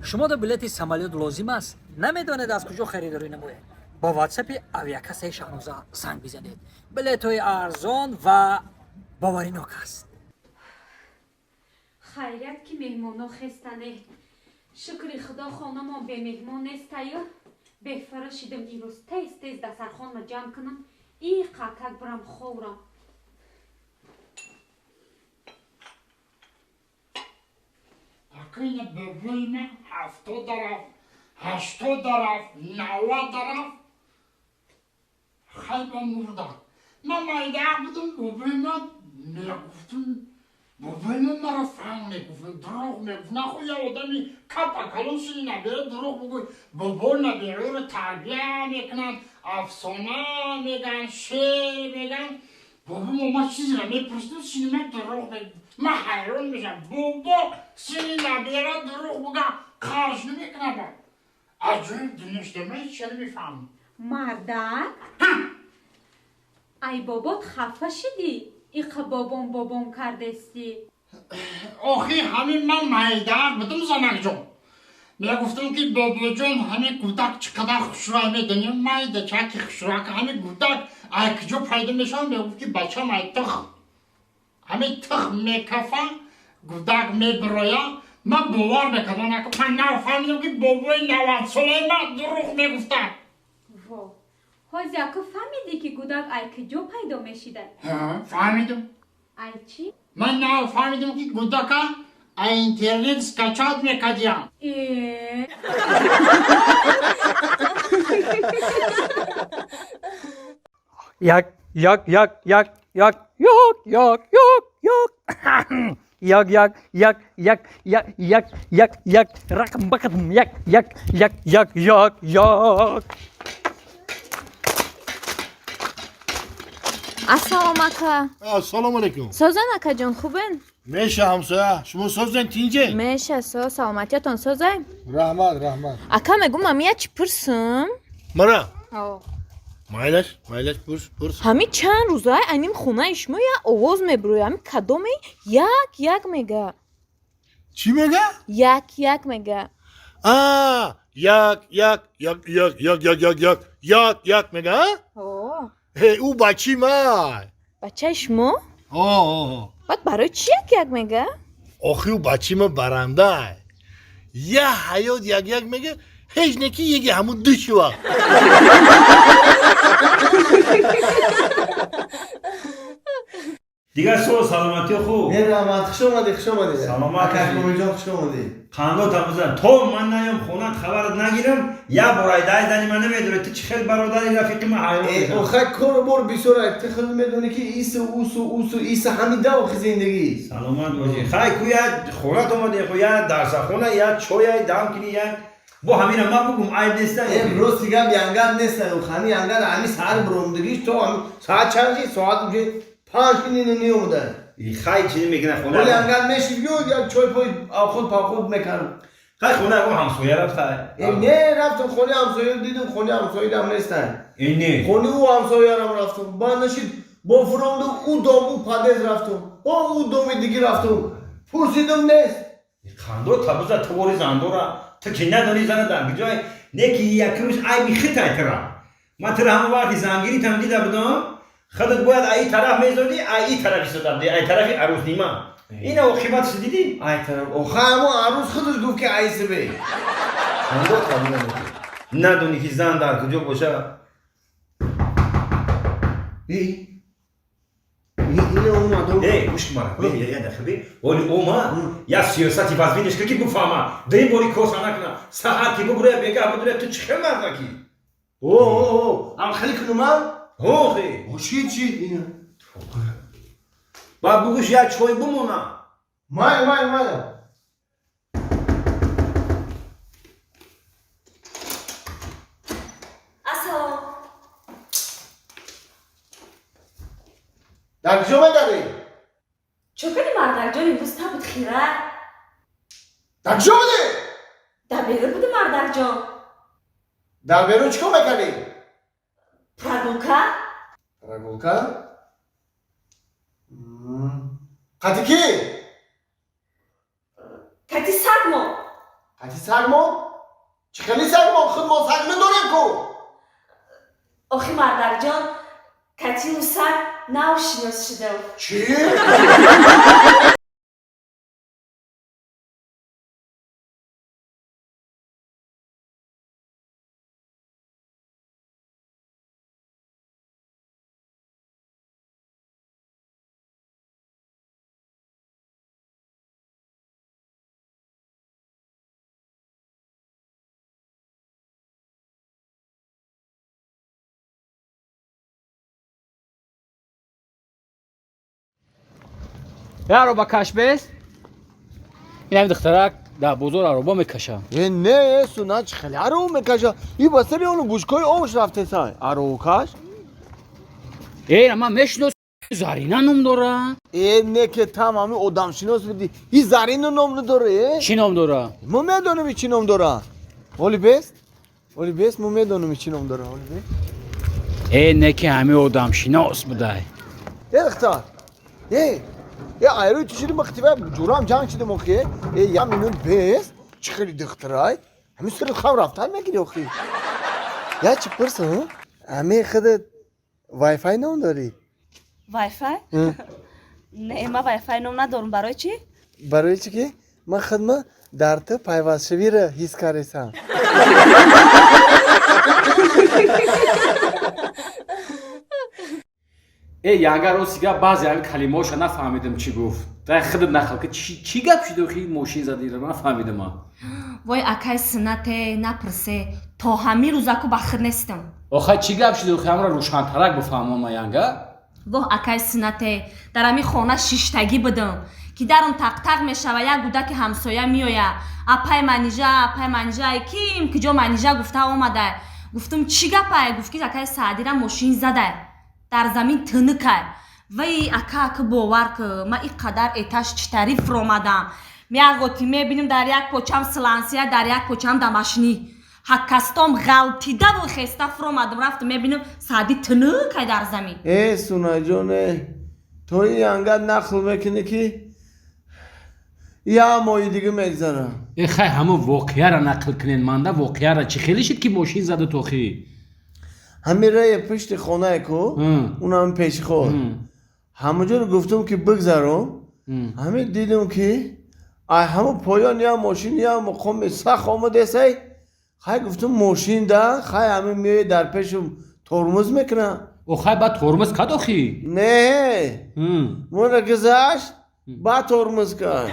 шумо до билети самолёт лозим аст намедонед аз куҷо харидорӣ намоед бо ватсапи авиакасаи шаҳноза занг бизанед билетҳои арзон ва боваринок аст хайрят ки меҳмоно хестане шукри худо хонамон бе меҳмон нестаю беҳтара шидам имрӯз тез тез дастархонро ҷамъ кунам и қакак бурам ховрам Акина бебойна 70 дарафт 80 дарафт 90 дарафт хайба мурда ман майда будам бебойна мегуфтум бебойна мара фаҳм мегуфт дурӯғ мегуфт нахоя одами капа калоши набера дурӯғ бугӯй бобо набераро тарбия мекунанд афсона меган шеър меган бобо мома чизра мепурсидам синема дурӯғ мегуфт من حیران میشم بابا سینی نبیره دروغ بگم کارش نمیکنه با عجیب دونشتمه چرا میفهم مردک ای بابات خفه شدی ایقا بابام کردستی آخی همین من مایدار بودم زنک جان میگفتم که بابا جان همین کودک چقدر خوشروی میدونیم مایده چه که خوشروی که همین کودک ای کجا پیدا میشم میگفت که بچه مایتخ همین تخ میکفه گودک میبرویا من باور میکنم من نفهمیدم که بابای 90 ساله من دروغ میگفتن وا حاضی اکو فهمیدی که گودک ای کجا پیدا میشیده فهمیدم ای چی؟ من نفهمیدم که گودک ای اینترنت скачать میکردیم як рақам бақадам як ассалому ака ассалому алайкум созан акаҷон хубен меша ҳамсоя шумо созен тинҷе меша со саломатиятон созай раҳмат ака мегум амия чӣ пурсам мара майлаш пурс ҳами чанд рӯзае аним хонаи шумо як овоз мебироя ҳами кадоме як мега чӣ мега як мега як мега ӯ бачи май бачаи шумо баъд барои чӣ як мега охи ӯ бачи ма барандаай я ҳаёт як мега ҳеҷ не ки еги ҳамун ду шува дигар сол саломатӣ хуб мерҳамат хуш омадӣ саломат акакумиҷон хуш омадӣ қандотам бизан то ман наям хона хабарат нагирам як бор айдай дани ман намедонӣ ту чӣ хел бародари рафиқи ман ҳайрон мешавам охай кору бор бисёр ай ту хел медонӣ ки ису иса ҳамин давохи зиндагӣ саломат бошӣ хай ку як хонат омадӣ ху як дарсахона як чояй дам кини як бо ҳамина ман бугум айб неста рости гап янгар неста ҳами янгар ҳами саҳар биромдагиш то соат чанди соат уҷи 5 кини омада хай чӣ мекунад хона оли янгар мешив ё як чой пой авхуд павхуд мекардам хай хона мо ҳамсоя рафтай не рафтам хони ҳамсоя дидам хони ҳамсоядам нестан не хони ӯ ҳамсоярам рафтам ба нашид бо фуромду ӯ дом ӯ падез рафтам бо ӯ доми дигӣ рафтам пурсидам нест қандот табуза тавори зандора ту ки надонӣ зана дар биҷой не ки як рӯз айби хитай тира ман тира ҳама вақти зангиритам дида будам худат бояд ай тараф мезоди ай и тараф истодам ай тарафи арӯзнима ина оқибаташ дидӣ ай тараф оха ҳамон арӯз худаш гуфт ки айсибе қандот қабул надонӣ ки зан дар куҷо боша оли ома як сиёсати вазвинеш ки буфаҳма дин бори коса накуна саҳар ки бубурая бегah будура ту чӣ хел мардаки амхали кунумам чӣ ба бугӯш як чой бумона мая ассалом дар куҷо медарӣ чӯкари мардакҷон имрӯз табуд хира дар куҷо будӣ дар берун буди мардакҷон дар берун чӣ кор мекардӣ прогулка қати ки кати сагмо قطی سگمان؟ چه خیلی سگمان؟ خود ما سگ نداریم کو آخی مادر جان کتی و سگ نو شناس شده چی؟ ароба каш бес инам духтарак да бозор ароба мекашам نه سونا چه خیلی ارو میکشه این بسری اونو بوشکای آمش رفته سای ارو کش ای ман мешинос зарина ном дора نه که تمامی آدم شناس بودی این زرین نام نداره чӣ ном дора ما میدونیم چی نام داره ولی بست ما میدونیم چی نام داره ولی بست е не ки ҳами одамшинос будай یه دختر یه ایروی تو شدی مختیفه جورام جنگ شده موقعه یه مینون بست چه خیلی دخترای همین سر خواه رفتن میگیری آخی یا چی پرسه همه خودت وای فای نام داری وای فای؟ نه ما وای فای نام ندارم برای چی؟ برای چی که من خدمه در تو پیوست شوی را حس کردم е янга роз сига баъзе ҳами калимаҳоша нафаҳмидам чӣ гуфт дай худат нахал ки чӣ гап шуд охи мошин задира нафаҳмидам وای اکای سنته نپرسه تا همین روزاکو بخیر نیستم охай чӣ гап шуд охи ҳамра рӯшантарак бифаҳмонма янга وای اکای سنته در همین خانه شیشتگی بدم که درم تق تق میشوه یک گودک همسایه میآید اپای منیجا کیم که جا منیجا گفته آمده گفتم چی گپه گفت که اکای سعدی را ماشین زده در زمین تنکه وای اکا باور که من اینقدر اتش چطوری فرامدم میگوتی میبینیم در یک پوچم سلانسیه در یک پوچم دمشنی حکستم غلطیده و خسته فرامدم رفتم میبینیم سعدی تنکه در زمین سونا جونه تو این انقدر نخل میکنی که یا مایی دیگه میگذارم е хай ҳама воқеаро нақл кунен манда воқеаро чӣ хеле шуд ки мошин задад охи همین رای پشت خانه کو اونم پیش خود همونجا گفتم که بگذارم همین دیدم که همه پایان یا ماشین یا مقام سخ آمده سی خیلی گفتم ماشین ده خیلی همه میای در پیشم ترمز میکنم охай ба тормоз кад охи نه من را گذاشت با ترمز کرد